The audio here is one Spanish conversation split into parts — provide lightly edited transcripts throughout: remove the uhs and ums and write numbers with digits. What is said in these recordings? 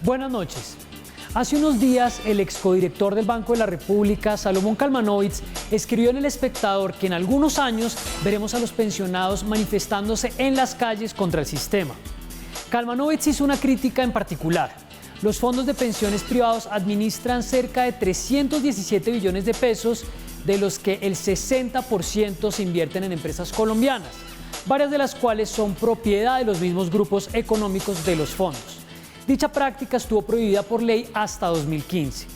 Buenas noches. Hace unos días, el excodirector del Banco de la República, Salomón Kalmanovitz, escribió en El Espectador que en algunos años veremos a los pensionados manifestándose en las calles contra el sistema. Kalmanovitz hizo una crítica en particular. Los fondos de pensiones privados administran cerca de 317 billones de pesos, de los que el 60% se invierten en empresas colombianas, varias de las cuales son propiedad de los mismos grupos económicos de los fondos. Dicha práctica estuvo prohibida por ley hasta 2015.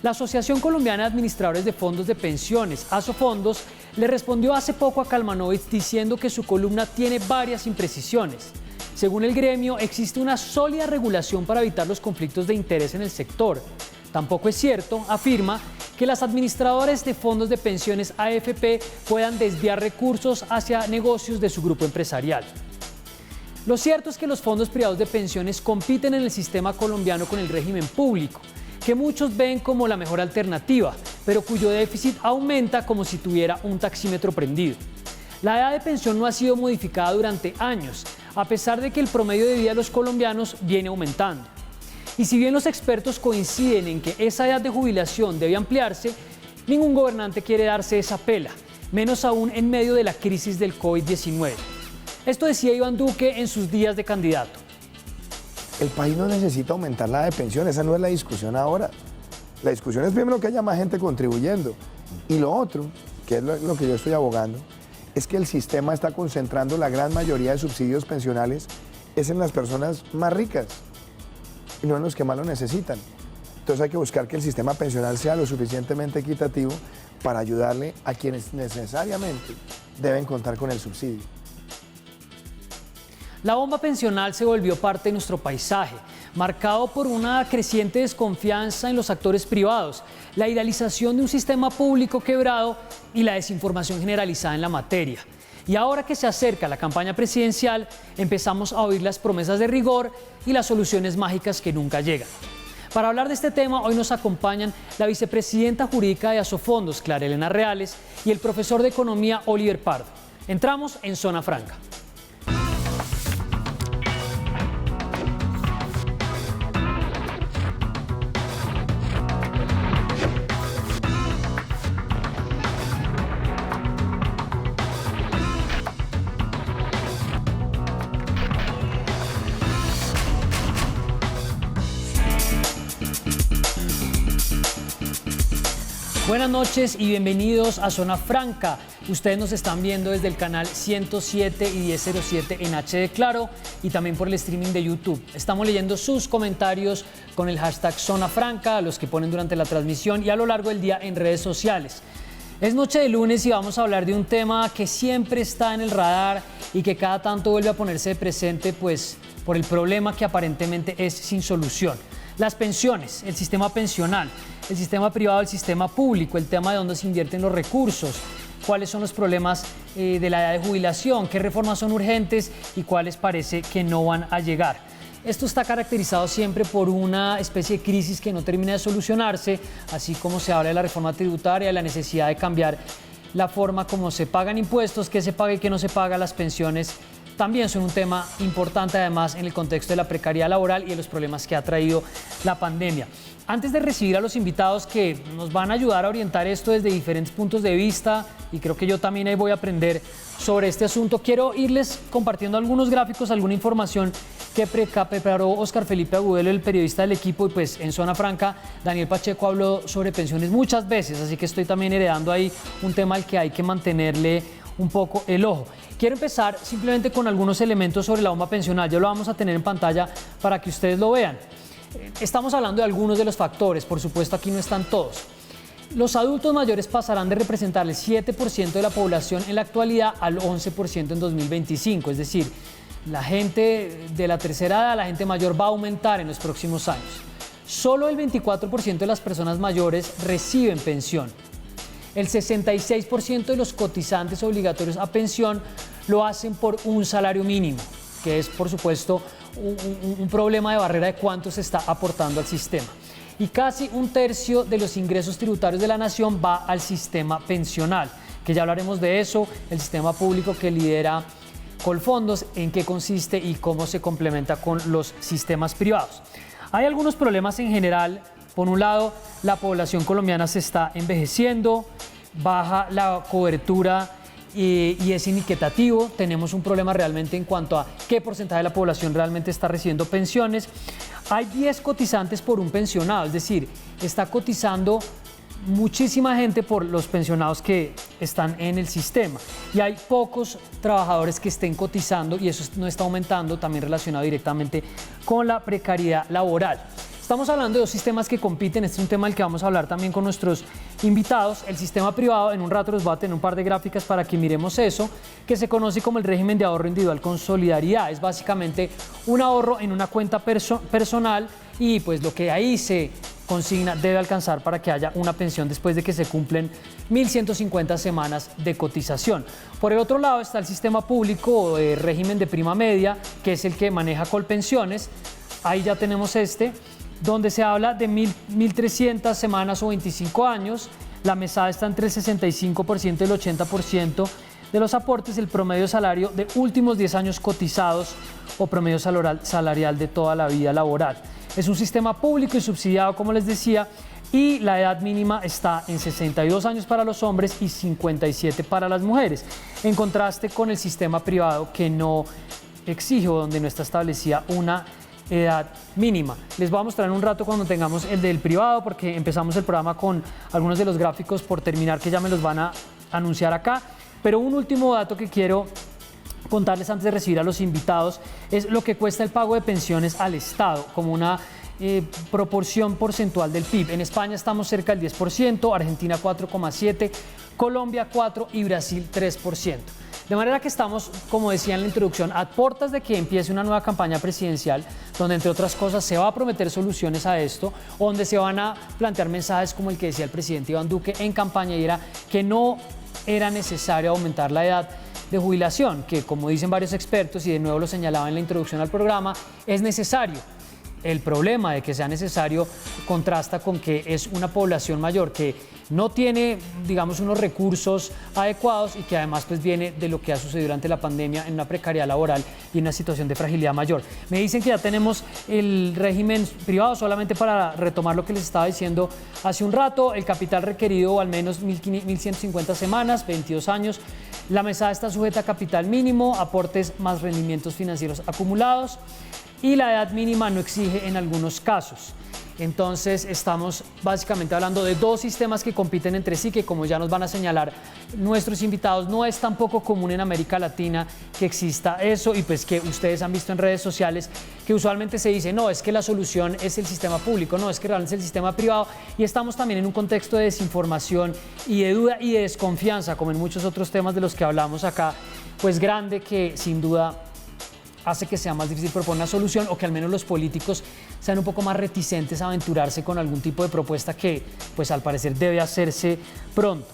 La Asociación Colombiana de Administradores de Fondos de Pensiones, Asofondos, le respondió hace poco a Kalmanovitz diciendo que su columna tiene varias imprecisiones. Según el gremio, existe una sólida regulación para evitar los conflictos de interés en el sector. Tampoco es cierto, afirma, que las administradoras de fondos de pensiones AFP puedan desviar recursos hacia negocios de su grupo empresarial. Lo cierto es que los fondos privados de pensiones compiten en el sistema colombiano con el régimen público, que muchos ven como la mejor alternativa, pero cuyo déficit aumenta como si tuviera un taxímetro prendido. La edad de pensión no ha sido modificada durante años, a pesar de que el promedio de vida de los colombianos viene aumentando. Y si bien los expertos coinciden en que esa edad de jubilación debe ampliarse, ningún gobernante quiere darse esa pela, menos aún en medio de la crisis del COVID-19. Esto decía Iván Duque en sus días de candidato. El país no necesita aumentar la edad de pensión, esa no es la discusión ahora. La discusión es primero que haya más gente contribuyendo. Y lo otro, que es lo que yo estoy abogando, es que el sistema está concentrando la gran mayoría de subsidios pensionales es en las personas más ricas y no en los que más lo necesitan. Entonces hay que buscar que el sistema pensional sea lo suficientemente equitativo para ayudarle a quienes necesariamente deben contar con el subsidio. La bomba pensional se volvió parte de nuestro paisaje, marcado por una creciente desconfianza en los actores privados, la idealización de un sistema público quebrado y la desinformación generalizada en la materia. Y ahora que se acerca la campaña presidencial, empezamos a oír las promesas de rigor y las soluciones mágicas que nunca llegan. Para hablar de este tema, hoy nos acompañan la vicepresidenta jurídica de Asofondos, Clara Elena Reales, y el profesor de Economía, Oliver Pardo. Entramos en Zona Franca. Buenas noches y bienvenidos a Zona Franca. Ustedes nos están viendo desde el canal 107 y 1007 en HD Claro y también por el streaming de YouTube. Estamos leyendo sus comentarios con el hashtag Zona Franca, los que ponen durante la transmisión y a lo largo del día en redes sociales. Es noche de lunes y vamos a hablar de un tema que siempre está en el radar y que cada tanto vuelve a ponerse de presente, pues por el problema que aparentemente es sin solución. Las pensiones, el sistema pensional, el sistema privado, el sistema público, el tema de dónde se invierten los recursos, cuáles son los problemas de la edad de jubilación, qué reformas son urgentes y cuáles parece que no van a llegar. Esto está caracterizado siempre por una especie de crisis que no termina de solucionarse, así como se habla de la reforma tributaria, de la necesidad de cambiar la forma como se pagan impuestos, qué se paga y qué no se paga, las pensiones. También son un tema importante, además, en el contexto de la precariedad laboral y de los problemas que ha traído la pandemia. Antes de recibir a los invitados que nos van a ayudar a orientar esto desde diferentes puntos de vista, y creo que yo también ahí voy a aprender sobre este asunto, quiero irles compartiendo algunos gráficos, alguna información que preparó Oscar Felipe Agudelo, el periodista del equipo, y pues en Zona Franca, Daniel Pacheco habló sobre pensiones muchas veces, así que estoy también heredando ahí un tema al que hay que mantenerle un poco el ojo. Quiero empezar simplemente con algunos elementos sobre la bomba pensional. Ya lo vamos a tener en pantalla para que ustedes lo vean. Estamos hablando de algunos de los factores, por supuesto aquí no están todos. Los adultos mayores pasarán de representar el 7% de la población en la actualidad al 11% en 2025, es decir, la gente de la tercera edad, la gente mayor va a aumentar en los próximos años. Solo el 24% de las personas mayores reciben pensión. El 66% de los cotizantes obligatorios a pensión lo hacen por un salario mínimo, que es, por supuesto, un problema de barrera de cuánto se está aportando al sistema. Y casi un tercio de los ingresos tributarios de la nación va al sistema pensional, que ya hablaremos de eso, el sistema público que lidera Colfondos, en qué consiste y cómo se complementa con los sistemas privados. Hay algunos problemas en general. Por un lado, la población colombiana se está envejeciendo, baja la cobertura y es inequitativo. Tenemos un problema realmente en cuanto a qué porcentaje de la población realmente está recibiendo pensiones. Hay 10 cotizantes por un pensionado, es decir, está cotizando muchísima gente por los pensionados que están en el sistema y hay pocos trabajadores que estén cotizando y eso no está aumentando, también relacionado directamente con la precariedad laboral. Estamos hablando de dos sistemas que compiten, este es un tema del que vamos a hablar también con nuestros invitados. El sistema privado, en un rato les voy a tener un par de gráficas para que miremos eso, que se conoce como el régimen de ahorro individual con solidaridad. Es básicamente un ahorro en una cuenta personal y pues lo que ahí se consigna debe alcanzar para que haya una pensión después de que se cumplen 1.150 semanas de cotización. Por el otro lado está el sistema público, régimen de prima media, que es el que maneja Colpensiones. Ahí ya tenemos donde se habla de 1.300 semanas o 25 años. La mesada está entre el 65% y el 80% de los aportes, el promedio salario de últimos 10 años cotizados o promedio salarial de toda la vida laboral. Es un sistema público y subsidiado, como les decía, y la edad mínima está en 62 años para los hombres y 57 para las mujeres, en contraste con el sistema privado que no exige o donde no está establecida una edad mínima. Les voy a mostrar en un rato cuando tengamos el del privado, porque empezamos el programa con algunos de los gráficos por terminar que ya me los van a anunciar acá. Pero un último dato que quiero contarles antes de recibir a los invitados es lo que cuesta el pago de pensiones al Estado como una proporción porcentual del PIB. En España estamos cerca del 10%, Argentina 4,7%, Colombia 4% y Brasil 3%. De manera que estamos, como decía en la introducción, a puertas de que empiece una nueva campaña presidencial, donde entre otras cosas se va a prometer soluciones a esto, donde se van a plantear mensajes como el que decía el presidente Iván Duque en campaña, y era que no era necesario aumentar la edad de jubilación, que como dicen varios expertos, y de nuevo lo señalaba en la introducción al programa, es necesario. El problema de que sea necesario contrasta con que es una población mayor que no tiene, digamos, unos recursos adecuados y que además pues viene de lo que ha sucedido durante la pandemia en una precariedad laboral y una situación de fragilidad mayor. Me dicen que ya tenemos el régimen privado, solamente para retomar lo que les estaba diciendo hace un rato, el capital requerido al menos 1.150 semanas, 22 años, la mesada está sujeta a capital mínimo, aportes más rendimientos financieros acumulados, y la edad mínima no exige en algunos casos. Entonces estamos básicamente hablando de dos sistemas que compiten entre sí, que como ya nos van a señalar nuestros invitados, no es tampoco común en América Latina que exista eso, y pues que ustedes han visto en redes sociales que usualmente se dice, no, es que la solución es el sistema público, no, es que realmente es el sistema privado, y estamos también en un contexto de desinformación y de duda y de desconfianza, como en muchos otros temas de los que hablamos acá, pues grande, que sin duda hace que sea más difícil proponer una solución, o que al menos los políticos sean un poco más reticentes a aventurarse con algún tipo de propuesta que, pues al parecer, debe hacerse pronto.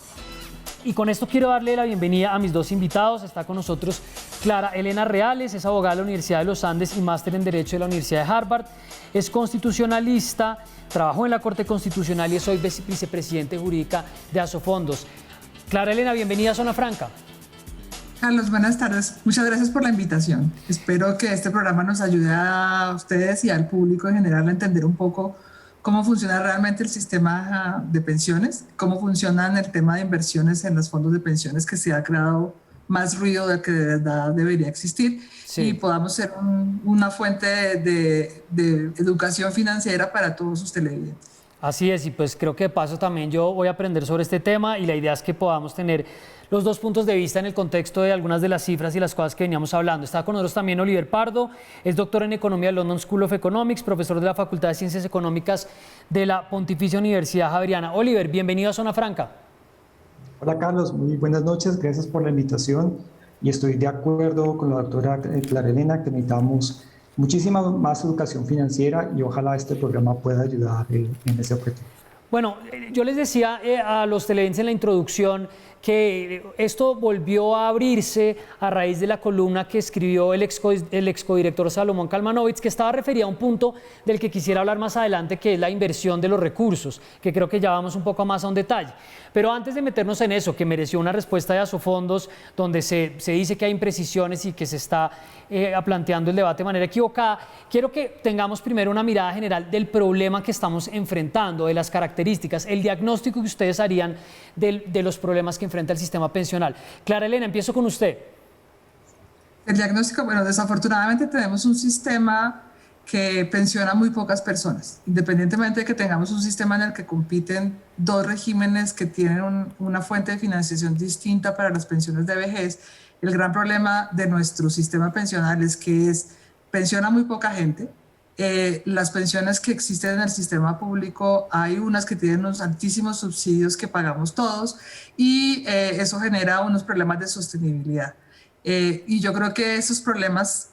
Y con esto quiero darle la bienvenida a mis dos invitados. Está con nosotros Clara Elena Reales, es abogada de la Universidad de los Andes y máster en Derecho de la Universidad de Harvard. Es constitucionalista, trabajó en la Corte Constitucional y es hoy vicepresidente jurídica de Asofondos. Clara Elena, bienvenida a Zona Franca. Carlos, buenas tardes. Muchas gracias por la invitación. Espero que este programa nos ayude a ustedes y al público en general a entender un poco cómo funciona realmente el sistema de pensiones, cómo funciona el tema de inversiones en los fondos de pensiones, que se ha creado más ruido del que de verdad debería existir, sí, y podamos ser una fuente de educación financiera para todos sus televidentes. Así es, y pues creo que de paso también yo voy a aprender sobre este tema, y la idea es que podamos tener los dos puntos de vista en el contexto de algunas de las cifras y las cosas que veníamos hablando. Está con nosotros también Oliver Pardo, es doctor en Economía de London School of Economics, profesor de la Facultad de Ciencias Económicas de la Pontificia Universidad Javeriana. Oliver, bienvenido a Zona Franca. Hola Carlos, muy buenas noches, gracias por la invitación, y estoy de acuerdo con la doctora Clara Elena que necesitamos muchísima más educación financiera, y ojalá este programa pueda ayudar en ese objetivo. Bueno, yo les decía a los televidentes en la introducción que esto volvió a abrirse a raíz de la columna que escribió el excodirector Salomón Kalmanovitz, que estaba referida a un punto del que quisiera hablar más adelante, que es la inversión de los recursos, que creo que ya vamos un poco más a un detalle. Pero antes de meternos en eso, que mereció una respuesta de Asofondos, donde se dice que hay imprecisiones y que se está planteando el debate de manera equivocada, quiero que tengamos primero una mirada general del problema que estamos enfrentando, de las características, el diagnóstico que ustedes harían de los problemas que enfrenta el sistema pensional. Clara Elena, empiezo con usted. El diagnóstico, bueno, desafortunadamente tenemos un sistema que pensiona muy pocas personas, independientemente de que tengamos un sistema en el que compiten dos regímenes que tienen una fuente de financiación distinta para las pensiones de vejez. El gran problema de nuestro sistema pensional es que pensiona muy poca gente. Las pensiones que existen en el sistema público, hay unas que tienen unos altísimos subsidios que pagamos todos y eso genera unos problemas de sostenibilidad. Y yo creo que esos problemas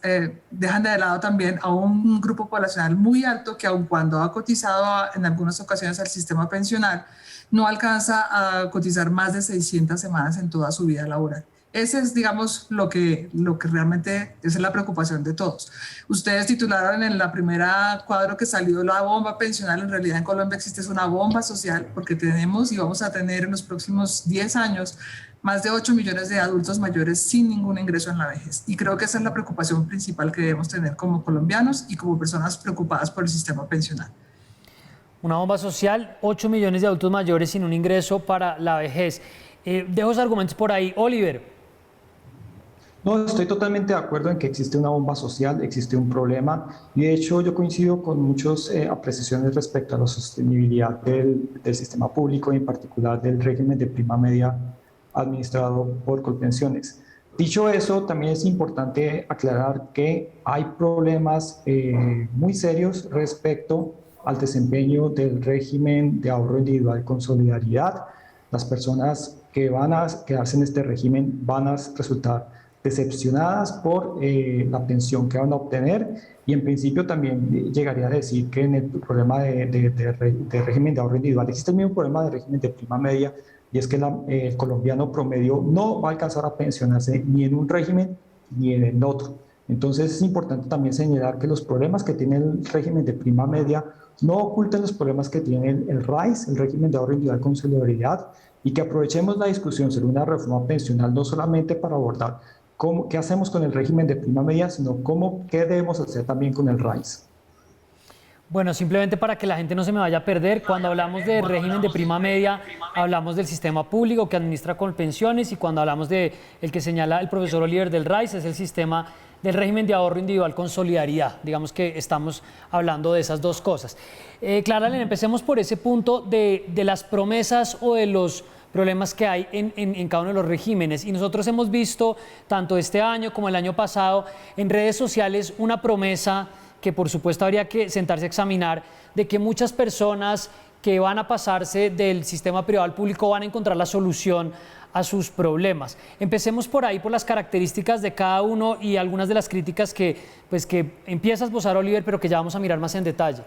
dejan de lado también a un grupo poblacional muy alto que aun cuando ha cotizado en algunas ocasiones al sistema pensional, no alcanza a cotizar más de 600 semanas en toda su vida laboral. Ese es, digamos, lo que realmente es la preocupación de todos. Ustedes titularon en la primera cuadro que salió la bomba pensional. En realidad en Colombia existe una bomba social porque tenemos y vamos a tener en los próximos 10 años más de 8 millones de adultos mayores sin ningún ingreso en la vejez. Y creo que esa es la preocupación principal que debemos tener como colombianos y como personas preocupadas por el sistema pensional. Una bomba social, 8 millones de adultos mayores sin un ingreso para la vejez. Dejo esos argumentos por ahí. Oliver. No, estoy totalmente de acuerdo en que existe una bomba social, existe un problema y de hecho yo coincido con muchas apreciaciones respecto a la sostenibilidad del sistema público y en particular del régimen de prima media administrado por Colpensiones. Dicho eso, también es importante aclarar que hay problemas muy serios respecto al desempeño del régimen de ahorro individual con solidaridad. Las personas que van a quedarse en este régimen van a resultar decepcionadas por la pensión que van a obtener y en principio también llegaría a decir que en el problema de régimen de ahorro individual existe el mismo problema de régimen de prima media y es que el colombiano promedio no va a alcanzar a pensionarse ni en un régimen ni en el otro. Entonces es importante también señalar que los problemas que tiene el régimen de prima media no ocultan los problemas que tiene el RAIS, el régimen de ahorro individual con solidaridad, y que aprovechemos la discusión sobre una reforma pensional no solamente para abordar qué hacemos con el régimen de prima media, sino qué debemos hacer también con el RAIS. Bueno, simplemente para que la gente no se me vaya a perder, cuando hablamos de régimen de prima media, hablamos del sistema público que administra Colpensiones, y cuando hablamos de el que señala el profesor Oliver del RAIS, es el sistema del régimen de ahorro individual con solidaridad. Digamos que estamos hablando de esas dos cosas. Clara Elena, empecemos por ese punto de las promesas o de los problemas que hay en cada uno de los regímenes. Y nosotros hemos visto, tanto este año como el año pasado, en redes sociales una promesa que por supuesto habría que sentarse a examinar, de que muchas personas que van a pasarse del sistema privado al público van a encontrar la solución a sus problemas. Empecemos por ahí, por las características de cada uno y algunas de las críticas que empieza a esbozar Oliver, pero que ya vamos a mirar más en detalle.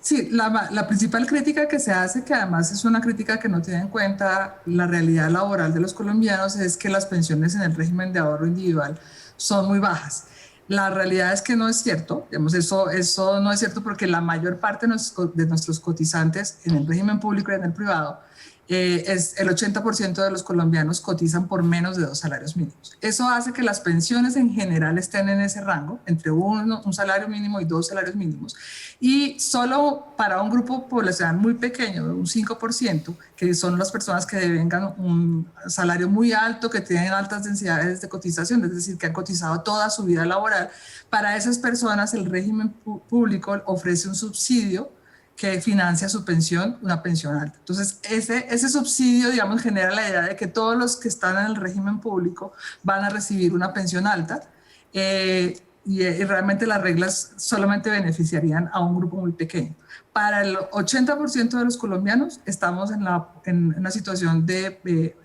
Sí, la principal crítica que se hace, que además es una crítica que no tiene en cuenta la realidad laboral de los colombianos, es que las pensiones en el régimen de ahorro individual son muy bajas. La realidad es que no es cierto, digamos, eso no es cierto porque la mayor parte de nuestros cotizantes en el régimen público y en el privado, es el 80% de los colombianos cotizan por menos de 2 salarios mínimos. Eso hace que las pensiones en general estén en ese rango, entre un salario mínimo y 2 salarios mínimos. Y solo para un grupo poblacional muy pequeño, un 5%, que son las personas que devengan un salario muy alto, que tienen altas densidades de cotización, es decir, que han cotizado toda su vida laboral, para esas personas el régimen público ofrece un subsidio que financia su pensión, una pensión alta. Entonces, ese subsidio, digamos, genera la idea de que todos los que están en el régimen público van a recibir una pensión alta y realmente las reglas solamente beneficiarían a un grupo muy pequeño. Para el 80% de los colombianos estamos en una situación de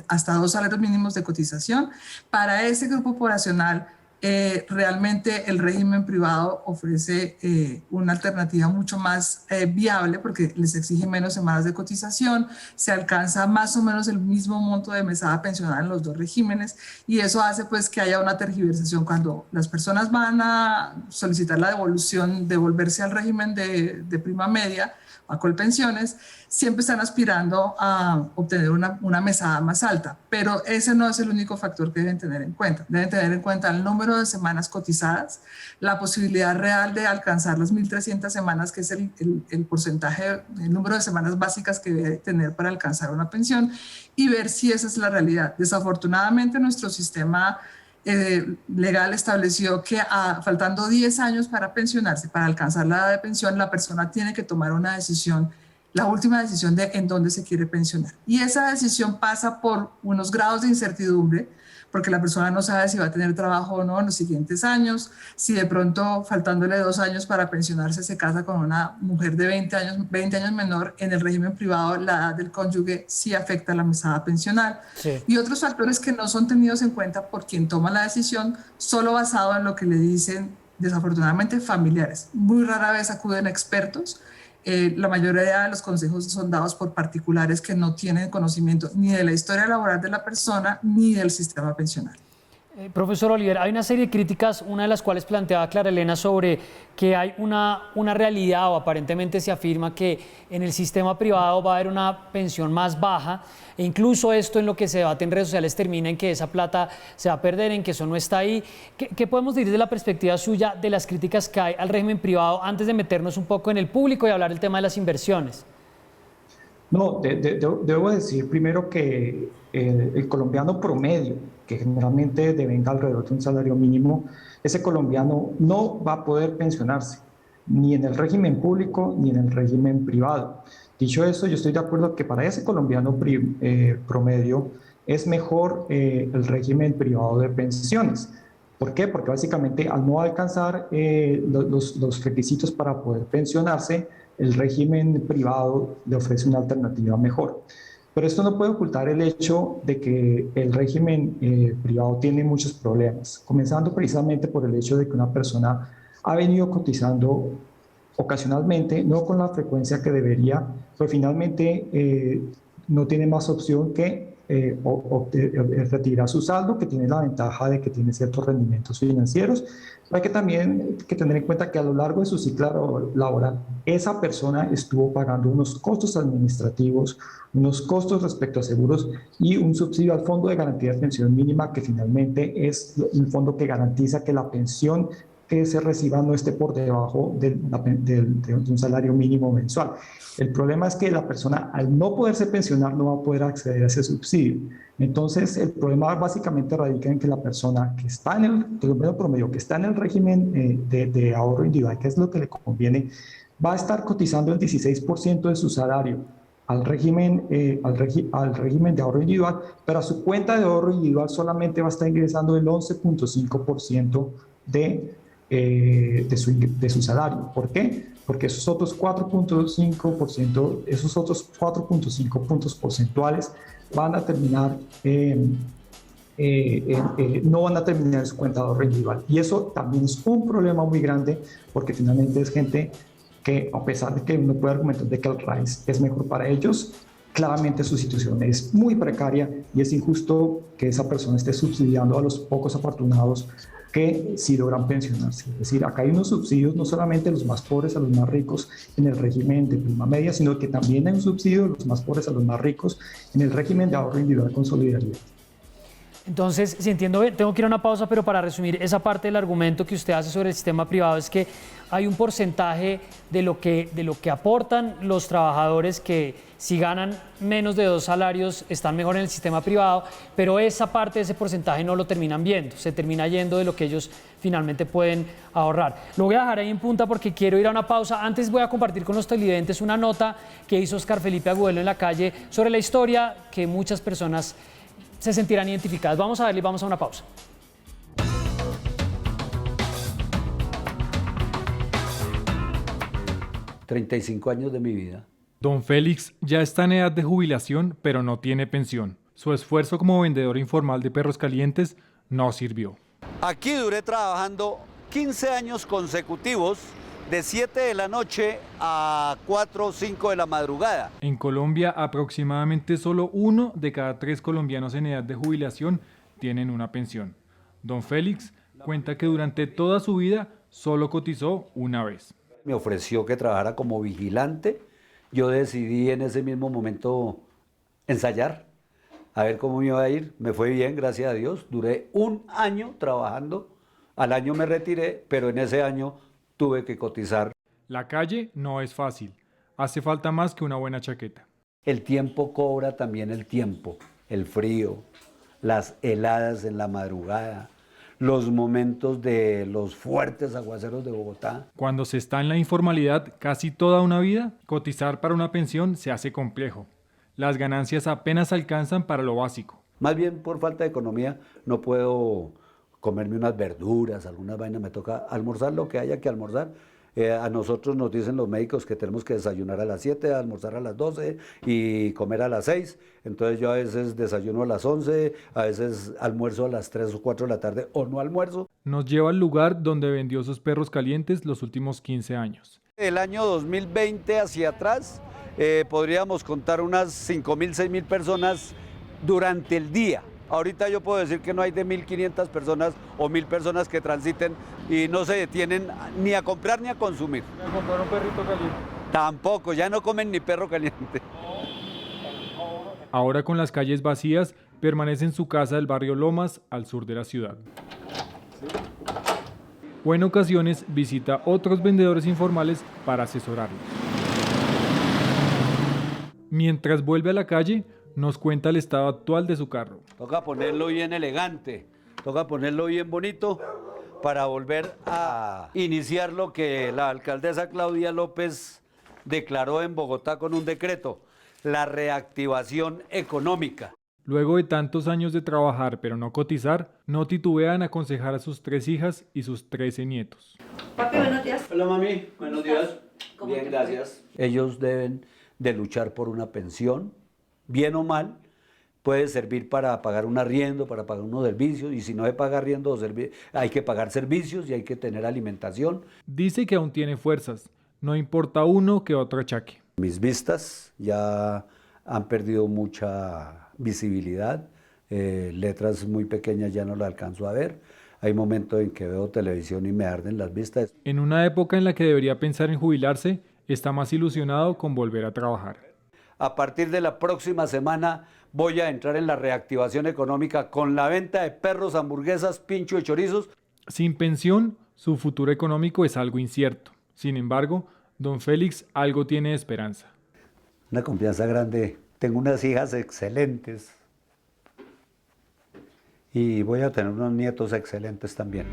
hasta 2 salarios mínimos de cotización. Para ese grupo poblacional, realmente el régimen privado ofrece una alternativa mucho más viable porque les exige menos semanas de cotización, se alcanza más o menos el mismo monto de mesada pensional en los dos regímenes y eso hace pues que haya una tergiversación cuando las personas van a solicitar la devolución, devolverse al régimen de prima media, a Colpensiones, siempre están aspirando a obtener una mesada más alta, pero ese no es el único factor que deben tener en cuenta. Deben tener en cuenta el número de semanas cotizadas, la posibilidad real de alcanzar las 1.300 semanas, que es el porcentaje, el número de semanas básicas que debe tener para alcanzar una pensión, y ver si esa es la realidad. Desafortunadamente, nuestro sistema legal estableció que faltando 10 años para pensionarse, para alcanzar la edad de pensión, la persona tiene que tomar una decisión, la última decisión de en dónde se quiere pensionar. Y esa decisión pasa por unos grados de incertidumbre, porque la persona no sabe si va a tener trabajo o no en los siguientes años, si de pronto faltándole 2 años para pensionarse se casa con una mujer de 20 años menor, en el régimen privado la edad del cónyuge sí afecta la mesada pensional. Sí. Y otros factores que no son tenidos en cuenta por quien toma la decisión, solo basado en lo que le dicen desafortunadamente familiares. Muy rara vez acuden expertos. La mayoría de los consejos son dados por particulares que no tienen conocimiento ni de la historia laboral de la persona ni del sistema pensional. Profesor Oliver, hay una serie de críticas, una de las cuales planteaba Clara Elena sobre que hay una realidad, o aparentemente se afirma que en el sistema privado va a haber una pensión más baja, e incluso esto en lo que se debate en redes sociales termina en que esa plata se va a perder, en que eso no está ahí. ¿Qué podemos decir desde la perspectiva suya de las críticas que hay al régimen privado antes de meternos un poco en el público y hablar del tema de las inversiones? No, debo decir primero que el colombiano promedio, que generalmente devenga alrededor de un salario mínimo, ese colombiano no va a poder pensionarse, ni en el régimen público ni en el régimen privado. Dicho eso, yo estoy de acuerdo que para ese colombiano promedio es mejor el régimen privado de pensiones. ¿Por qué? Porque básicamente al no alcanzar los requisitos para poder pensionarse, el régimen privado le ofrece una alternativa mejor. Pero esto no puede ocultar el hecho de que el régimen privado tiene muchos problemas, comenzando precisamente por el hecho de que una persona ha venido cotizando ocasionalmente, no con la frecuencia que debería, pero finalmente no tiene más opción que retirar su saldo, que tiene la ventaja de que tiene ciertos rendimientos financieros. Hay que también tener en cuenta que a lo largo de su ciclo laboral, esa persona estuvo pagando unos costos administrativos, unos costos respecto a seguros y un subsidio al Fondo de Garantía de Pensión Mínima, que finalmente es un fondo que garantiza que la pensión que se reciba no esté por debajo de un salario mínimo mensual. El problema es que la persona, al no poderse pensionar, no va a poder acceder a ese subsidio. Entonces, el problema básicamente radica en que la persona que está en el promedio, que está en el régimen de ahorro individual, que es lo que le conviene, va a estar cotizando el 16% de su salario al régimen de ahorro individual, pero a su cuenta de ahorro individual solamente va a estar ingresando el 11.5% de su salario. ¿Por qué? Porque esos otros 4.5 puntos porcentuales van a terminar, no van a terminar en su cuenta de ahorro individual. Y eso también es un problema muy grande, porque finalmente es gente que, a pesar de que uno puede argumentar de que el RAIS es mejor para ellos, claramente su situación es muy precaria y es injusto que esa persona esté subsidiando a los pocos afortunados que sí logran pensionarse. Es decir, acá hay unos subsidios no solamente a los más pobres, a los más ricos en el régimen de prima media, sino que también hay un subsidio a los más pobres, a los más ricos en el régimen de ahorro individual con solidaridad. Entonces, si entiendo bien, tengo que ir a una pausa, pero para resumir esa parte del argumento que usted hace sobre el sistema privado es que hay un porcentaje de lo que aportan los trabajadores que si ganan menos de 2 salarios están mejor en el sistema privado, pero esa parte de ese porcentaje no lo terminan viendo, se termina yendo de lo que ellos finalmente pueden ahorrar. Lo voy a dejar ahí en punta porque quiero ir a una pausa. Antes voy a compartir con los televidentes una nota que hizo Oscar Felipe Agudelo en La Calle sobre la historia que muchas personas se sentirán identificadas. Vamos a verle y vamos a una pausa. ...35 años de mi vida. Don Félix ya está en edad de jubilación, pero no tiene pensión. Su esfuerzo como vendedor informal de perros calientes no sirvió. Aquí duré trabajando 15 años consecutivos, de 7 de la noche a 4 o 5 de la madrugada. En Colombia, aproximadamente solo 1 de cada 3 colombianos en edad de jubilación tienen una pensión. Don Félix cuenta que durante toda su vida solo cotizó una vez. Me ofreció que trabajara como vigilante. Yo decidí en ese mismo momento ensayar, a ver cómo me iba a ir. Me fue bien, gracias a Dios. Duré 1 año trabajando. Al año me retiré, pero en ese año tuve que cotizar. La calle no es fácil. Hace falta más que una buena chaqueta. El tiempo cobra también el tiempo, el frío, las heladas en la madrugada, los momentos de los fuertes aguaceros de Bogotá. Cuando se está en la informalidad casi toda una vida, cotizar para una pensión se hace complejo. Las ganancias apenas alcanzan para lo básico. Más bien por falta de economía no puedo comerme unas verduras, algunas vainas, me toca almorzar lo que haya que almorzar. A nosotros nos dicen los médicos que tenemos que desayunar a las 7, almorzar a las 12 y comer a las 6. Entonces yo a veces desayuno a las 11, a veces almuerzo a las 3 o 4 de la tarde o no almuerzo. Nos lleva al lugar donde vendió sus perros calientes los últimos 15 años. El año 2020 hacia atrás podríamos contar unas 5.000, 6.000 personas durante el día. Ahorita yo puedo decir que no hay de 1.500 personas o 1.000 personas que transiten y no se detienen ni a comprar ni a consumir. ¿Me comprar un perrito caliente? Tampoco, ya no comen ni perro caliente. Ahora con las calles vacías, permanece en su casa del barrio Lomas, al sur de la ciudad. O en ocasiones visita otros vendedores informales para asesorarlos. Mientras vuelve a la calle, nos cuenta el estado actual de su carro. Toca ponerlo bien elegante, toca ponerlo bien bonito para volver a iniciar lo que la alcaldesa Claudia López declaró en Bogotá con un decreto, la reactivación económica. Luego de tantos años de trabajar pero no cotizar, no titubea en aconsejar a sus 3 hijas y sus 13 nietos. Papi, buenos días. Hola mami, buenos días. Bien, gracias. Ellos deben de luchar por una pensión, bien o mal, puede servir para pagar un arriendo, para pagar unos servicios, y si no se paga arriendo o hay que pagar servicios y hay que tener alimentación. Dice que aún tiene fuerzas, no importa uno que otro achaque. Mis vistas ya han perdido mucha visibilidad, letras muy pequeñas ya no las alcanzo a ver, hay momentos en que veo televisión y me arden las vistas. En una época en la que debería pensar en jubilarse, está más ilusionado con volver a trabajar. A partir de la próxima semana voy a entrar en la reactivación económica con la venta de perros, hamburguesas, pincho y chorizos. Sin pensión, su futuro económico es algo incierto. Sin embargo, don Félix algo tiene de esperanza. Una confianza grande. Tengo unas hijas excelentes y voy a tener unos nietos excelentes también.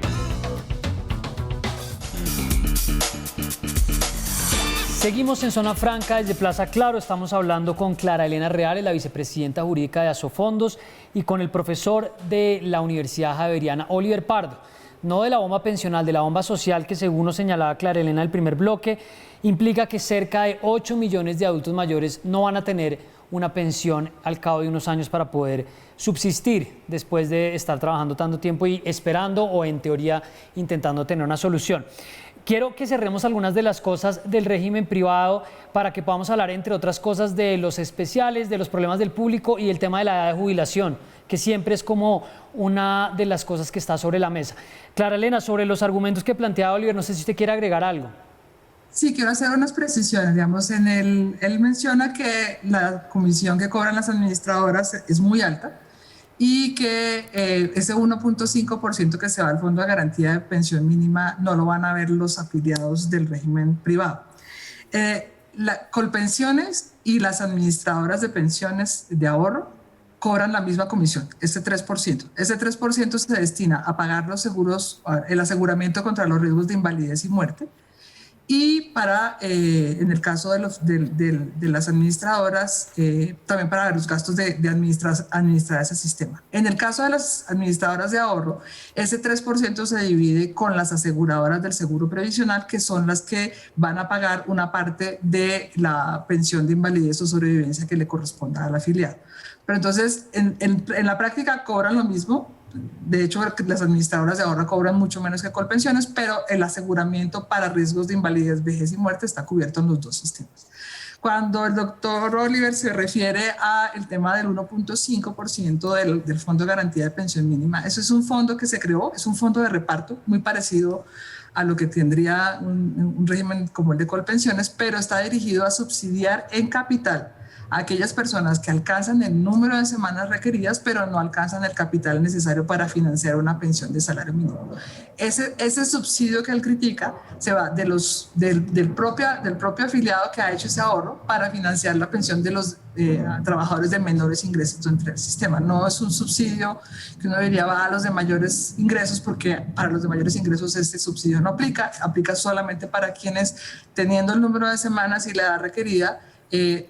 Seguimos en Zona Franca desde Plaza Claro. Estamos hablando con Clara Elena Reales, la vicepresidenta jurídica de Asofondos, y con el profesor de la Universidad Javeriana, Oliver Pardo. No de la bomba pensional, de la bomba social, que según nos señalaba Clara Elena en el primer bloque, implica que cerca de 8 millones de adultos mayores no van a tener una pensión al cabo de unos años para poder subsistir después de estar trabajando tanto tiempo y esperando, o en teoría intentando tener una solución. Quiero que cerremos algunas de las cosas del régimen privado para que podamos hablar, entre otras cosas, de los especiales, de los problemas del público y el tema de la edad de jubilación, que siempre es como una de las cosas que está sobre la mesa. Clara Elena, sobre los argumentos que planteaba Oliver, no sé si usted quiere agregar algo. Sí, quiero hacer unas precisiones. Digamos, él menciona que la comisión que cobran las administradoras es muy alta y que ese 1.5% que se va al Fondo de Garantía de Pensión Mínima no lo van a ver los afiliados del régimen privado. Colpensiones y las administradoras de pensiones de ahorro cobran la misma comisión, ese 3%. Ese 3% se destina a pagar los seguros, el aseguramiento contra los riesgos de invalidez y muerte, y para, en el caso de las administradoras, también para los gastos de administrar ese sistema. En el caso de las administradoras de ahorro, ese 3% se divide con las aseguradoras del seguro previsional, que son las que van a pagar una parte de la pensión de invalidez o sobrevivencia que le corresponda al afiliado. Pero entonces, en la práctica cobran lo mismo, de hecho, las administradoras de ahorro cobran mucho menos que Colpensiones, pero el aseguramiento para riesgos de invalidez, vejez y muerte está cubierto en los dos sistemas. Cuando el doctor Oliver se refiere al tema del 1.5% del Fondo de Garantía de Pensión Mínima, eso es un fondo que se creó, es un fondo de reparto muy parecido a lo que tendría un régimen como el de Colpensiones, pero está dirigido a subsidiar en capital a aquellas personas que alcanzan el número de semanas requeridas, pero no alcanzan el capital necesario para financiar una pensión de salario mínimo. Ese subsidio que él critica se va del propio afiliado que ha hecho ese ahorro para financiar la pensión de los trabajadores de menores ingresos dentro del sistema. No es un subsidio que uno diría va a los de mayores ingresos, porque para los de mayores ingresos este subsidio no aplica solamente para quienes, teniendo el número de semanas y la edad requerida,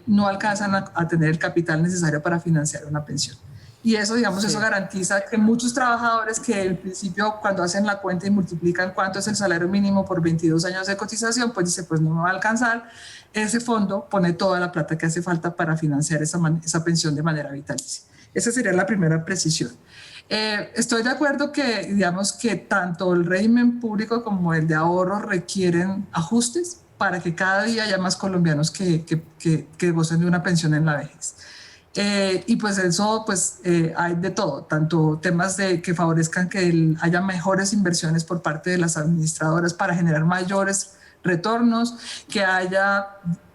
no alcanzan a tener el capital necesario para financiar una pensión. Y eso, digamos, eso garantiza que muchos trabajadores que al principio, cuando hacen la cuenta y multiplican cuánto es el salario mínimo por 22 años de cotización, pues dice, pues no me va a alcanzar. Ese fondo pone toda la plata que hace falta para financiar esa pensión de manera vitalicia. Esa sería la primera precisión. Estoy de acuerdo que, digamos, que tanto el régimen público como el de ahorro requieren ajustes para que cada día haya más colombianos que gocen de una pensión en la vejez. Y pues eso, pues hay de todo, tanto temas que favorezcan que haya mejores inversiones por parte de las administradoras para generar mayores retornos, que haya,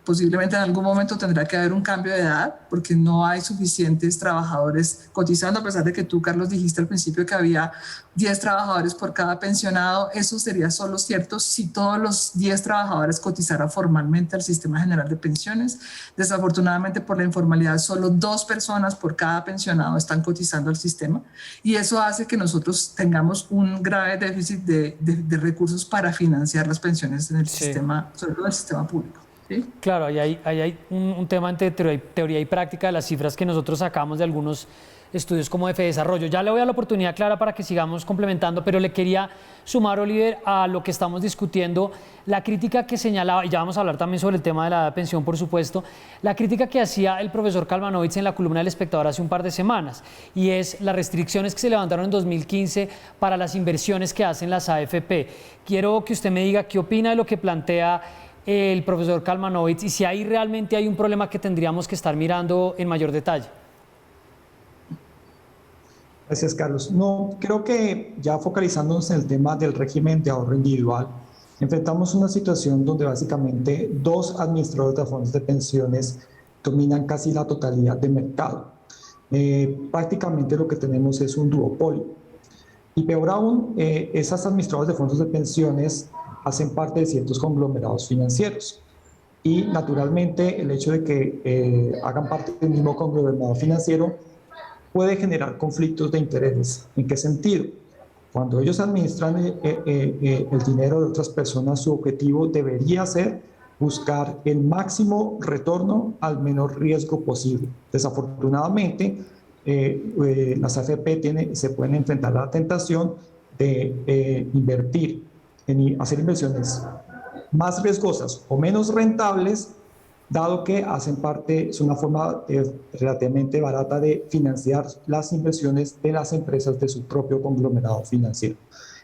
posiblemente en algún momento tendrá que haber un cambio de edad, porque no hay suficientes trabajadores cotizando, a pesar de que tú, Carlos, dijiste al principio que había 10 trabajadores por cada pensionado. Eso sería solo cierto si todos los 10 trabajadores cotizaran formalmente al Sistema General de Pensiones. Desafortunadamente, por la informalidad, solo 2 personas por cada pensionado están cotizando al sistema, y eso hace que nosotros tengamos un grave déficit de recursos para financiar las pensiones en el sistema, sobre todo en el sistema público. ¿Sí? Claro, ahí hay un tema entre teoría y práctica de las cifras que nosotros sacamos de algunos estudios como de Desarrollo. Ya le voy a dar la oportunidad, Clara, para que sigamos complementando, pero le quería sumar, Oliver, a lo que estamos discutiendo, la crítica que señalaba, y ya vamos a hablar también sobre el tema de la pensión, por supuesto, la crítica que hacía el profesor Kalmanovitz en la columna del Espectador hace un par de semanas, y es las restricciones que se levantaron en 2015 para las inversiones que hacen las AFP. Quiero que usted me diga qué opina de lo que plantea el profesor Kalmanovitz y si ahí realmente hay un problema que tendríamos que estar mirando en mayor detalle. Gracias, Carlos. No, creo que ya focalizándonos en el tema del régimen de ahorro individual, enfrentamos una situación donde básicamente 2 administradores de fondos de pensiones dominan casi la totalidad del mercado. Prácticamente lo que tenemos es un duopolio. Y peor aún, esas administradoras de fondos de pensiones hacen parte de ciertos conglomerados financieros. Y naturalmente el hecho de que hagan parte del mismo conglomerado financiero puede generar conflictos de intereses. ¿En qué sentido? Cuando ellos administran el dinero de otras personas, su objetivo debería ser buscar el máximo retorno al menor riesgo posible. Desafortunadamente, las AFP se pueden enfrentar a la tentación de invertir, en hacer inversiones más riesgosas o menos rentables, dado que es una forma relativamente barata de financiar las inversiones de las empresas de su propio conglomerado financiero.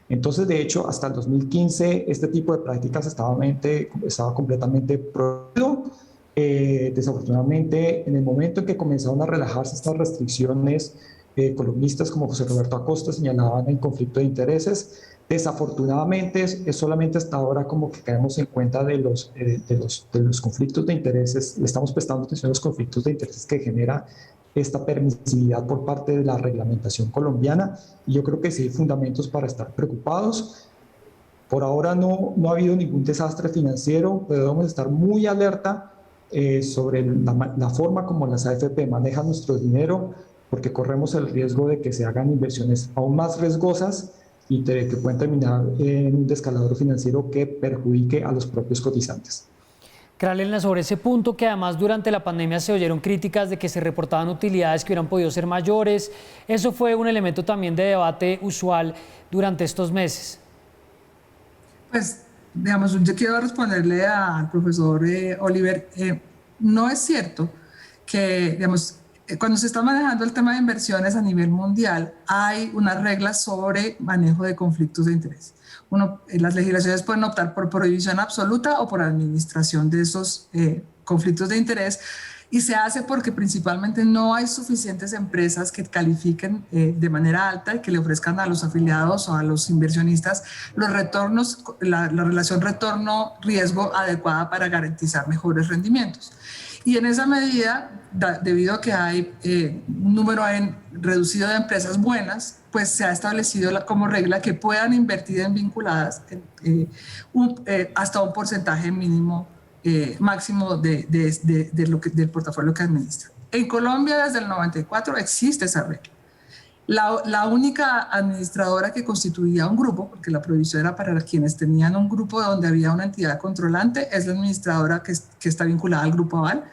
Entonces, de hecho, hasta el 2015 este tipo de prácticas estaba completamente prohibido. Desafortunadamente, en el momento en que comenzaron a relajarse estas restricciones, columnistas como José Roberto Acosta señalaban el conflicto de intereses. Desafortunadamente, es solamente hasta ahora como que caemos en cuenta de los conflictos de intereses, le estamos prestando atención a los conflictos de intereses que genera esta permisividad por parte de la reglamentación colombiana, y yo creo que sí hay fundamentos para estar preocupados. Por ahora no ha habido ningún desastre financiero, pero debemos estar muy alerta sobre la forma como las AFP manejan nuestro dinero, porque corremos el riesgo de que se hagan inversiones aún más riesgosas y que pueden terminar en un descalabro financiero que perjudique a los propios cotizantes. Elena, sobre ese punto, que además durante la pandemia se oyeron críticas de que se reportaban utilidades que hubieran podido ser mayores, ¿eso fue un elemento también de debate usual durante estos meses? Pues, digamos, yo quiero responderle al profesor Oliver, no es cierto que, digamos, cuando se está manejando el tema de inversiones a nivel mundial, hay unas reglas sobre manejo de conflictos de interés. Las legislaciones pueden optar por prohibición absoluta o por administración de esos conflictos de interés, y se hace porque principalmente no hay suficientes empresas que califiquen de manera alta y que le ofrezcan a los afiliados o a los inversionistas los retornos, la relación retorno-riesgo adecuada para garantizar mejores rendimientos. Y en esa medida, debido a que hay un número reducido de empresas buenas, pues se ha establecido como regla que puedan invertir en vinculadas hasta un porcentaje mínimo máximo del portafolio que administra. En Colombia, desde el 94, existe esa regla. La única administradora que constituía un grupo, porque la prohibición era para quienes tenían un grupo donde había una entidad controlante, es la administradora que está vinculada al grupo aval.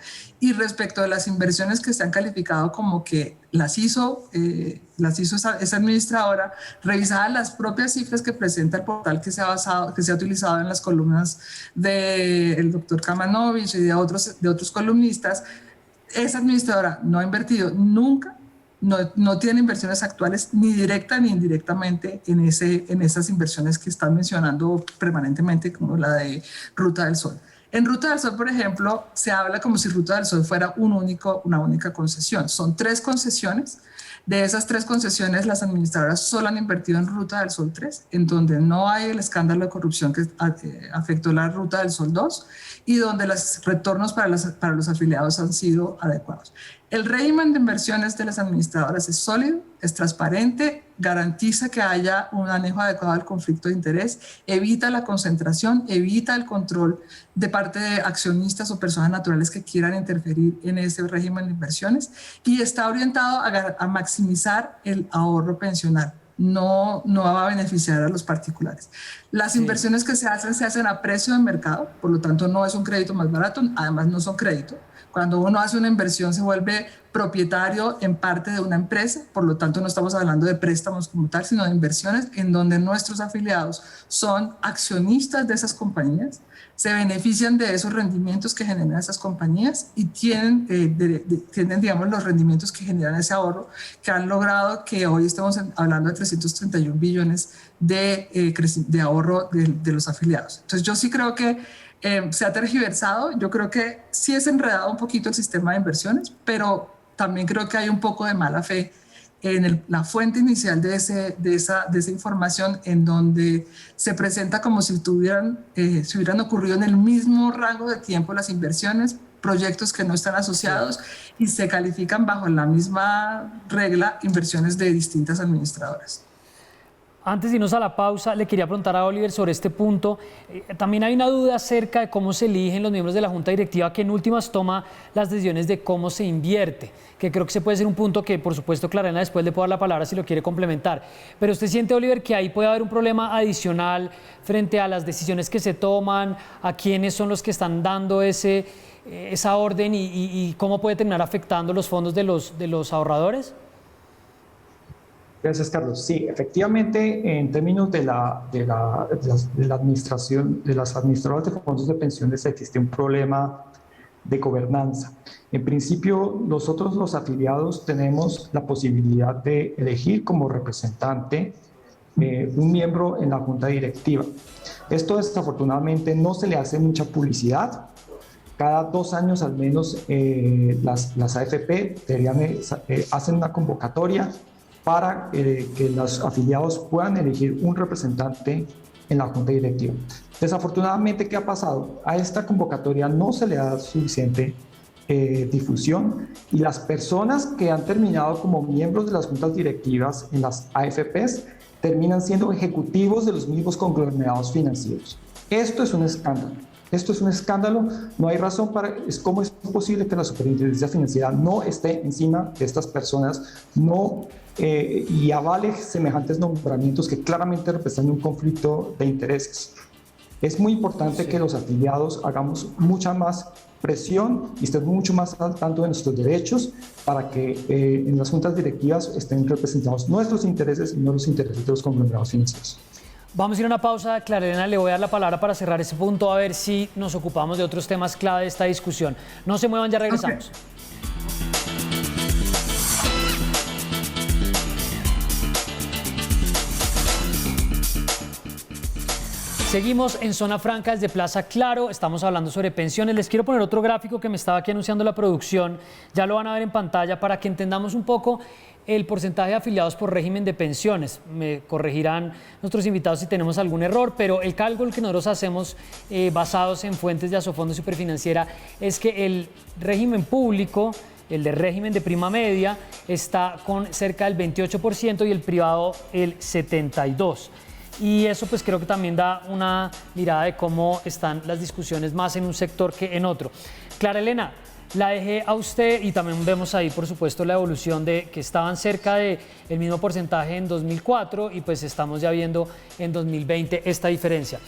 Y respecto de las inversiones que se han calificado como que las hizo esa administradora, revisadas las propias cifras que presenta el portal que se ha utilizado en las columnas del doctor Kamanovich y de otros columnistas, esa administradora no ha invertido nunca. No tiene inversiones actuales ni directa ni indirectamente en esas inversiones que están mencionando permanentemente, como la de Ruta del Sol. En Ruta del Sol, por ejemplo, se habla como si Ruta del Sol fuera una única concesión. Son 3 concesiones. De esas 3 concesiones, las administradoras solo han invertido en Ruta del Sol 3, en donde no hay el escándalo de corrupción que afectó la Ruta del Sol 2 y donde los retornos para los afiliados han sido adecuados. El régimen de inversiones de las administradoras es sólido, es transparente, garantiza que haya un manejo adecuado al conflicto de interés, evita la concentración, evita el control de parte de accionistas o personas naturales que quieran interferir en ese régimen de inversiones, y está orientado a maximizar el ahorro pensional. No va a beneficiar a los particulares. Las inversiones que se hacen a precio de mercado, por lo tanto no es un crédito más barato, además no son crédito. Cuando uno hace una inversión se vuelve propietario en parte de una empresa, por lo tanto no estamos hablando de préstamos como tal, sino de inversiones en donde nuestros afiliados son accionistas de esas compañías, se benefician de esos rendimientos que generan esas compañías y tienen, digamos, los rendimientos que generan ese ahorro, que han logrado que hoy estamos hablando de 331 billones de ahorro de los afiliados. Entonces yo sí creo que se ha tergiversado, yo creo que sí es enredado un poquito el sistema de inversiones, pero también creo que hay un poco de mala fe en la fuente inicial de esa información, en donde se presenta como si hubieran ocurrido en el mismo rango de tiempo las inversiones, proyectos que no están asociados, y se califican bajo la misma regla inversiones de distintas administradoras. Antes de irnos a la pausa, le quería preguntar a Oliver sobre este punto. También hay una duda acerca de cómo se eligen los miembros de la Junta Directiva, que en últimas toma las decisiones de cómo se invierte, que creo que ese puede ser un punto que, por supuesto, Clarena después le puedo dar la palabra si lo quiere complementar. Pero ¿usted siente, Oliver, que ahí puede haber un problema adicional frente a las decisiones que se toman, a quiénes son los que están dando esa orden y cómo puede terminar afectando los fondos de los ahorradores? Gracias, Carlos. Sí, efectivamente, en términos de la administración, de las administradoras de fondos de pensiones, existe un problema de gobernanza. En principio, nosotros los afiliados tenemos la posibilidad de elegir como representante un miembro en la junta directiva. Esto desafortunadamente no se le hace mucha publicidad. Cada 2 años al menos las AFP hacen una convocatoria para que los afiliados puedan elegir un representante en la junta directiva. Desafortunadamente, ¿qué ha pasado? A esta convocatoria no se le da suficiente difusión, y las personas que han terminado como miembros de las juntas directivas en las AFPs terminan siendo ejecutivos de los mismos conglomerados financieros. Esto es un escándalo. Esto es un escándalo, no hay razón ¿cómo es posible que la superintendencia financiera no esté encima de estas personas y avale semejantes nombramientos que claramente representan un conflicto de intereses? Es muy importante que los afiliados hagamos mucha más presión y estén mucho más al tanto de nuestros derechos para que en las juntas directivas estén representados nuestros intereses y no los intereses de los conglomerados financieros. Vamos a ir a una pausa. Clarena, le voy a dar la palabra para cerrar ese punto, a ver si nos ocupamos de otros temas clave de esta discusión. No se muevan, ya regresamos. Okay. Seguimos en Zona Franca desde Plaza Claro, estamos hablando sobre pensiones. Les quiero poner otro gráfico que me estaba aquí anunciando la producción, ya lo van a ver en pantalla para que entendamos un poco el porcentaje de afiliados por régimen de pensiones. Me corregirán nuestros invitados si tenemos algún error, pero el cálculo que nosotros hacemos basados en fuentes de Asofondo Superfinanciera es que el régimen público, el de régimen de prima media, está con cerca del 28% y el privado el 72%. Y eso pues creo que también da una mirada de cómo están las discusiones más en un sector que en otro. Clara Elena, la dejé a usted y también vemos ahí por supuesto la evolución de que estaban cerca del mismo porcentaje en 2004 y pues estamos ya viendo en 2020 esta diferencia.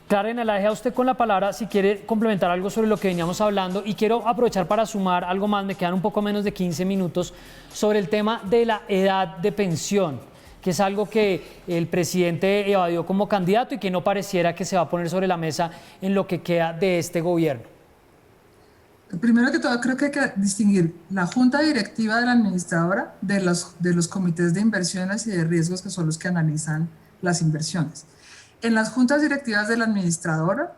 Clara Elena, la dejé a usted con la palabra si quiere complementar algo sobre lo que veníamos hablando y quiero aprovechar para sumar algo más, me quedan un poco menos de 15 minutos, sobre el tema de la edad de pensión, que es algo que el presidente evadió como candidato y que no pareciera que se va a poner sobre la mesa en lo que queda de este gobierno. Primero que todo, creo que hay que distinguir la junta directiva de la administradora de los comités de inversiones y de riesgos, que son los que analizan las inversiones. En las juntas directivas de la administradora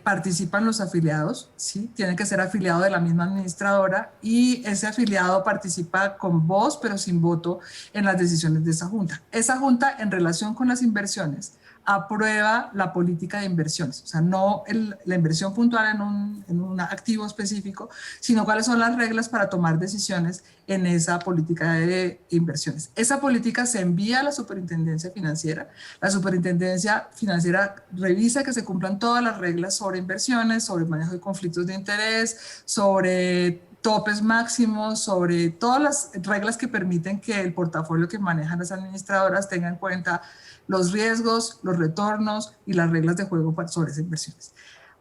participan los afiliados, ¿sí? Tienen que ser afiliados de la misma administradora y ese afiliado participa con voz pero sin voto en las decisiones de esa junta. Esa junta, en relación con las inversiones, aprueba la política de inversiones, o sea, no la inversión puntual en un activo específico, sino cuáles son las reglas para tomar decisiones en esa política de inversiones. Esa política se envía a la Superintendencia Financiera. La Superintendencia Financiera revisa que se cumplan todas las reglas sobre inversiones, sobre manejo de conflictos de interés, sobre topes máximos, sobre todas las reglas que permiten que el portafolio que manejan las administradoras tenga en cuenta los riesgos, los retornos y las reglas de juego sobre esas inversiones.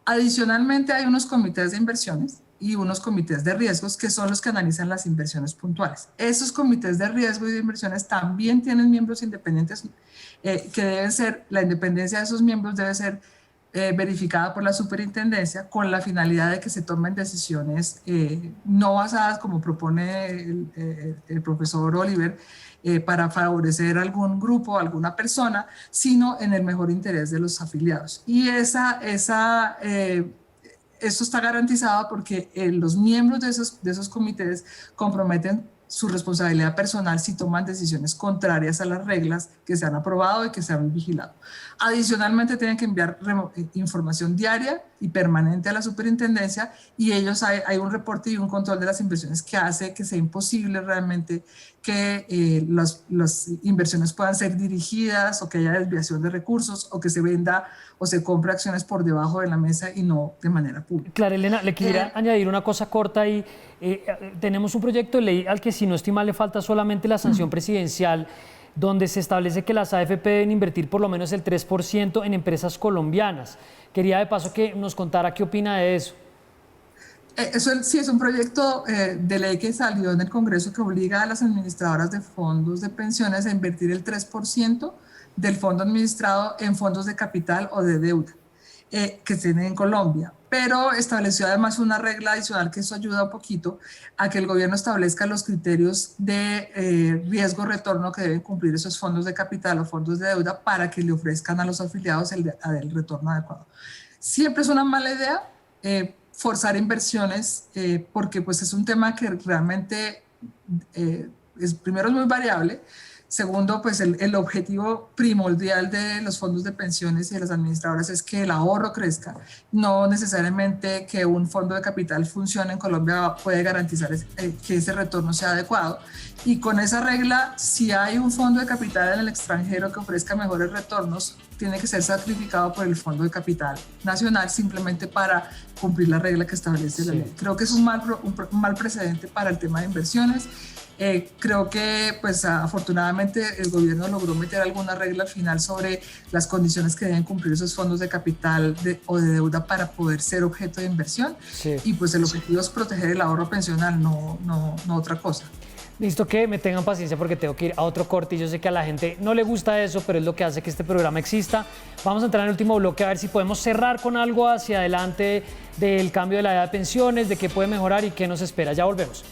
Adicionalmente, hay unos comités de inversiones y unos comités de riesgos que son los que analizan las inversiones puntuales. Esos comités de riesgo y de inversiones también tienen miembros independientes que deben ser, la independencia de esos miembros debe ser verificada por la superintendencia con la finalidad de que se tomen decisiones no basadas, como propone el profesor Oliver, para favorecer algún grupo, alguna persona, sino en el mejor interés de los afiliados. Y esto está garantizado porque los miembros de esos comités comprometen su responsabilidad personal si toman decisiones contrarias a las reglas que se han aprobado y que se han vigilado. Adicionalmente, tienen que enviar información diaria y permanente a la superintendencia y hay un reporte y un control de las inversiones que hace que sea imposible realmente que las inversiones puedan ser dirigidas o que haya desviación de recursos o que se venda o se compre acciones por debajo de la mesa y no de manera pública. Clara Elena, le quisiera añadir una cosa corta y tenemos un proyecto de ley al que, si no estoy mal, le falta solamente la sanción presidencial, donde se establece que las AFP deben invertir por lo menos el 3% en empresas colombianas. Quería de paso que nos contara qué opina de eso. Eso sí es un proyecto de ley que salió en el Congreso que obliga a las administradoras de fondos de pensiones a invertir el 3% del fondo administrado en fondos de capital o de deuda que tienen en Colombia. Pero estableció además una regla adicional que eso ayuda un poquito a que el gobierno establezca los criterios de riesgo-retorno que deben cumplir esos fondos de capital o fondos de deuda para que le ofrezcan a los afiliados el retorno adecuado. Siempre es una mala idea forzar inversiones porque pues es un tema que realmente primero es muy variable. Segundo, pues el objetivo primordial de los fondos de pensiones y de las administradoras es que el ahorro crezca. No necesariamente que un fondo de capital funcione en Colombia puede garantizar que ese retorno sea adecuado. Y con esa regla, si hay un fondo de capital en el extranjero que ofrezca mejores retornos, tiene que ser sacrificado por el fondo de capital nacional simplemente para cumplir la regla que establece la ley. Creo que es un mal precedente para el tema de inversiones. Creo que pues afortunadamente el gobierno logró meter alguna regla al final sobre las condiciones que deben cumplir esos fondos de capital o de deuda para poder ser objeto de inversión. Sí. Y pues el objetivo es proteger el ahorro pensional, no otra cosa. Listo, que me tengan paciencia porque tengo que ir a otro corte y yo sé que a la gente no le gusta eso, pero es lo que hace que este programa exista. Vamos a entrar en el último bloque a ver si podemos cerrar con algo hacia adelante del cambio de la edad de pensiones, de qué puede mejorar y qué nos espera. Ya volvemos.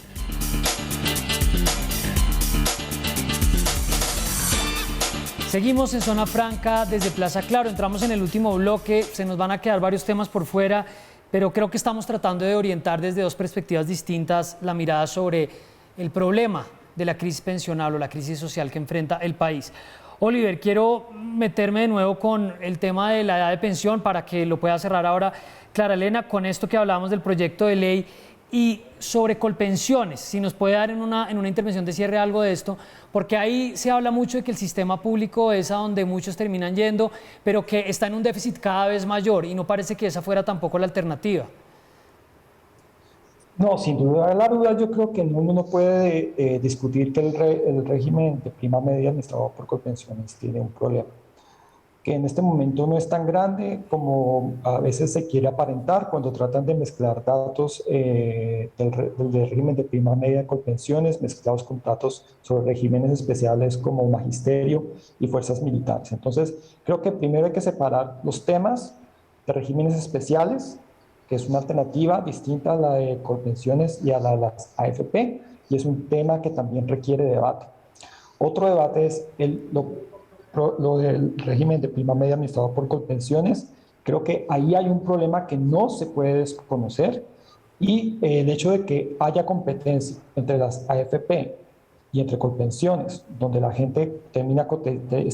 Seguimos en Zona Franca desde Plaza Claro, entramos en el último bloque, se nos van a quedar varios temas por fuera, pero creo que estamos tratando de orientar desde dos perspectivas distintas la mirada sobre el problema de la crisis pensional o la crisis social que enfrenta el país. Oliver, quiero meterme de nuevo con el tema de la edad de pensión para que lo pueda cerrar ahora Clara Elena con esto que hablábamos del proyecto de ley y sobre Colpensiones, si nos puede dar en una intervención de cierre algo de esto, porque ahí se habla mucho de que el sistema público es a donde muchos terminan yendo, pero que está en un déficit cada vez mayor y no parece que esa fuera tampoco la alternativa. No, sin duda la duda, yo creo que uno no puede discutir que el régimen de prima media administrado por Colpensiones tiene un problema, que en este momento no es tan grande como a veces se quiere aparentar cuando tratan de mezclar datos del régimen de prima media de Colpensiones mezclados con datos sobre regímenes especiales como magisterio y fuerzas militares. Entonces, creo que primero hay que separar los temas de regímenes especiales, que es una alternativa distinta a la de Colpensiones y a la de las AFP, y es un tema que también requiere debate. Otro debate es lo del régimen de prima media administrado por Colpensiones. Creo que ahí hay un problema que no se puede desconocer, y el hecho de que haya competencia entre las AFP y entre Colpensiones, donde la gente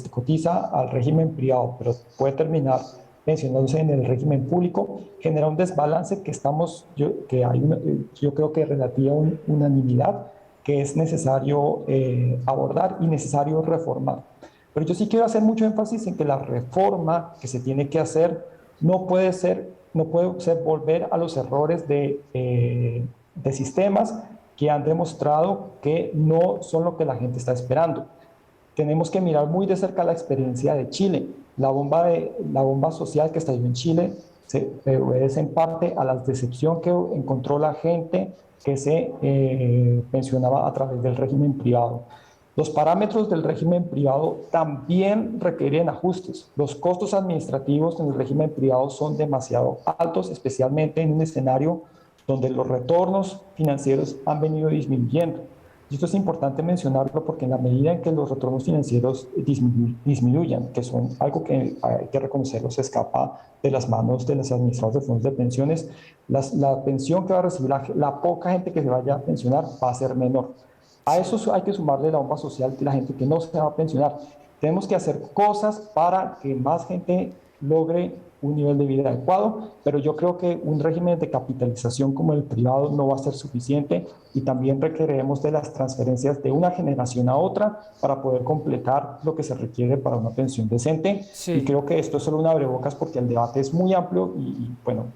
cotiza al régimen privado, pero puede terminar pensionándose en el régimen público, genera un desbalance que yo creo que relativa unanimidad que es necesario abordar y necesario reformar. Pero yo sí quiero hacer mucho énfasis en que la reforma que se tiene que hacer no puede ser volver a los errores de sistemas que han demostrado que no son lo que la gente está esperando. Tenemos que mirar muy de cerca la experiencia de Chile. La bomba social que estalló en Chile se obedece en parte a la decepción que encontró la gente que se pensionaba a través del régimen privado. Los parámetros del régimen privado también requieren ajustes. Los costos administrativos en el régimen privado son demasiado altos, especialmente en un escenario donde los retornos financieros han venido disminuyendo. Y esto es importante mencionarlo porque en la medida en que los retornos financieros disminuyan, que son algo que hay que reconocerlo, se escapa de las manos de los administradores de fondos de pensiones, la pensión que va a recibir la poca gente que se vaya a pensionar va a ser menor. A eso hay que sumarle la bomba social de la gente que no se va a pensionar. Tenemos que hacer cosas para que más gente logre un nivel de vida adecuado, pero yo creo que un régimen de capitalización como el privado no va a ser suficiente y también requeriremos de las transferencias de una generación a otra para poder completar lo que se requiere para una pensión decente. Sí. Y creo que esto es solo un abrebocas porque el debate es muy amplio y bueno.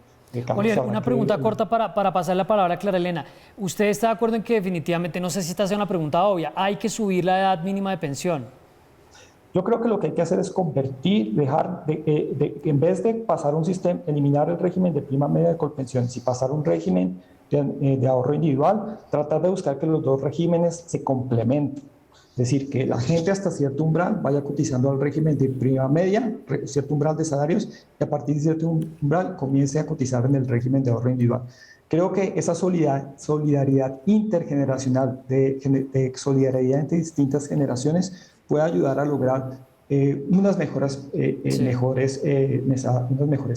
Oliver, una pregunta corta para pasar la palabra a Clara Elena. ¿Usted está de acuerdo en que definitivamente, no sé si esta sea una pregunta obvia, hay que subir la edad mínima de pensión? Yo creo que lo que hay que hacer es convertir, en vez de pasar un sistema, eliminar el régimen de prima media de Colpensiones y pasar un régimen de ahorro individual, tratar de buscar que los dos regímenes se complementen. Es decir, que la gente hasta cierto umbral vaya cotizando al régimen de prima media, cierto umbral de salarios, y a partir de cierto umbral comience a cotizar en el régimen de ahorro individual. Creo que esa solidaridad intergeneracional, de solidaridad entre distintas generaciones, puede ayudar a lograr unas mejores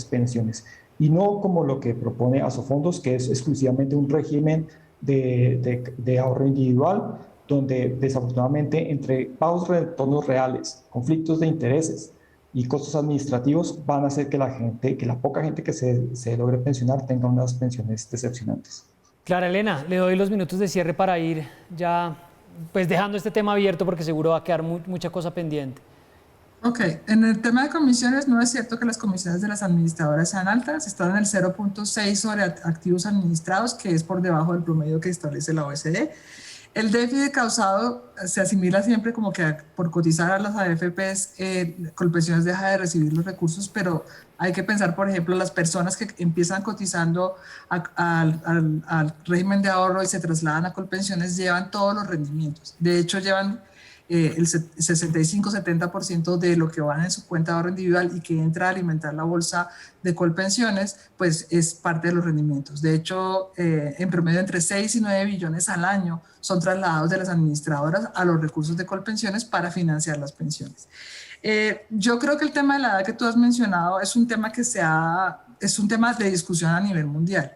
pensiones. Y no como lo que propone Asofondos, que es exclusivamente un régimen de ahorro individual, donde desafortunadamente entre bajos retornos reales, conflictos de intereses y costos administrativos van a hacer que la poca gente que se logre pensionar tenga unas pensiones decepcionantes. Clara Elena, le doy los minutos de cierre para ir ya pues dejando este tema abierto porque seguro va a quedar mucha cosa pendiente. Ok, en el tema de comisiones no es cierto que las comisiones de las administradoras sean altas, están en el 0.6 sobre activos administrados, que es por debajo del promedio que establece la OECD. El déficit causado se asimila siempre como que por cotizar a las AFPs, Colpensiones deja de recibir los recursos, pero hay que pensar, por ejemplo, las personas que empiezan cotizando al régimen de ahorro y se trasladan a Colpensiones llevan todos los rendimientos. De hecho, llevan el 65-70% de lo que van en su cuenta de ahorro individual y que entra a alimentar la bolsa de Colpensiones, pues es parte de los rendimientos. De hecho, en promedio entre 6 y 9 billones al año son trasladados de las administradoras a los recursos de Colpensiones para financiar las pensiones. Yo creo que el tema de la edad que tú has mencionado es un tema es un tema de discusión a nivel mundial.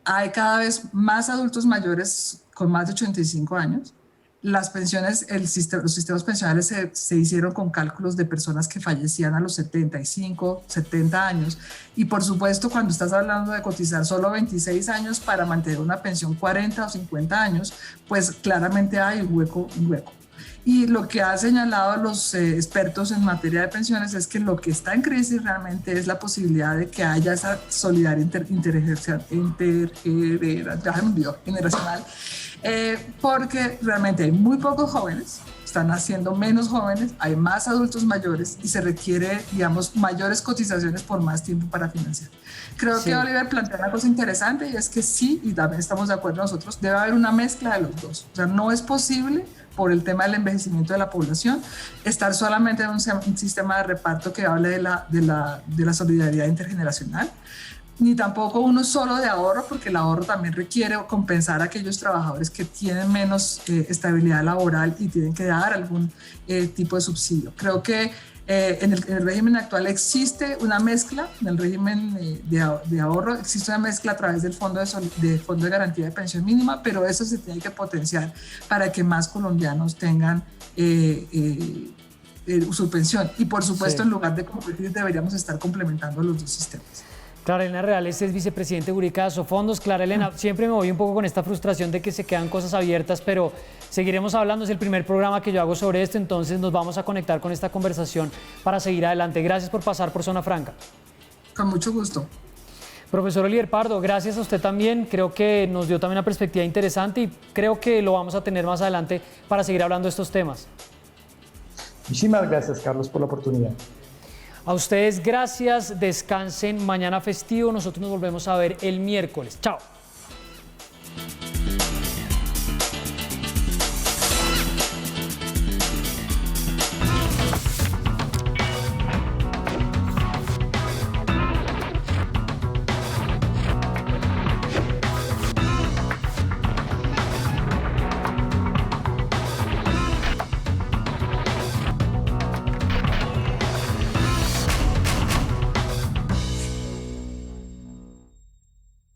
Hay cada vez más adultos mayores con más de 85 años. Las pensiones, los sistemas pensionales se hicieron con cálculos de personas que fallecían a los 75, 70 años. Y por supuesto, cuando estás hablando de cotizar solo 26 años para mantener una pensión 40 o 50 años, pues claramente hay un hueco. Y lo que han señalado los expertos en materia de pensiones es que lo que está en crisis realmente es la posibilidad de que haya esa solidaridad generacional, porque realmente hay muy pocos jóvenes, están haciendo menos jóvenes, hay más adultos mayores y se requiere, digamos, mayores cotizaciones por más tiempo para financiar. Creo que Oliver plantea una cosa interesante y es que sí, y también estamos de acuerdo nosotros, debe haber una mezcla de los dos. O sea, no es posible, por el tema del envejecimiento de la población, estar solamente en un sistema de reparto que hable de la solidaridad intergeneracional, ni tampoco uno solo de ahorro, porque el ahorro también requiere compensar a aquellos trabajadores que tienen menos estabilidad laboral y tienen que dar algún tipo de subsidio. Creo que en el régimen actual existe una mezcla, en el régimen de ahorro existe una mezcla a través del Fondo de Garantía de Pensión Mínima, pero eso se tiene que potenciar para que más colombianos tengan su pensión. Y por supuesto, en lugar de competir, deberíamos estar complementando los dos sistemas. Clara Elena Reales es vicepresidente jurídica de Asofondos. Clara Elena, siempre me voy un poco con esta frustración de que se quedan cosas abiertas, pero seguiremos hablando. Es el primer programa que yo hago sobre esto, entonces nos vamos a conectar con esta conversación para seguir adelante. Gracias por pasar por Zona Franca. Con mucho gusto. Profesor Oliver Pardo, gracias a usted también. Creo que nos dio también una perspectiva interesante y creo que lo vamos a tener más adelante para seguir hablando de estos temas. Muchísimas gracias, Carlos, por la oportunidad. A ustedes, gracias. Descansen. Mañana festivo. Nosotros nos volvemos a ver el miércoles. Chao.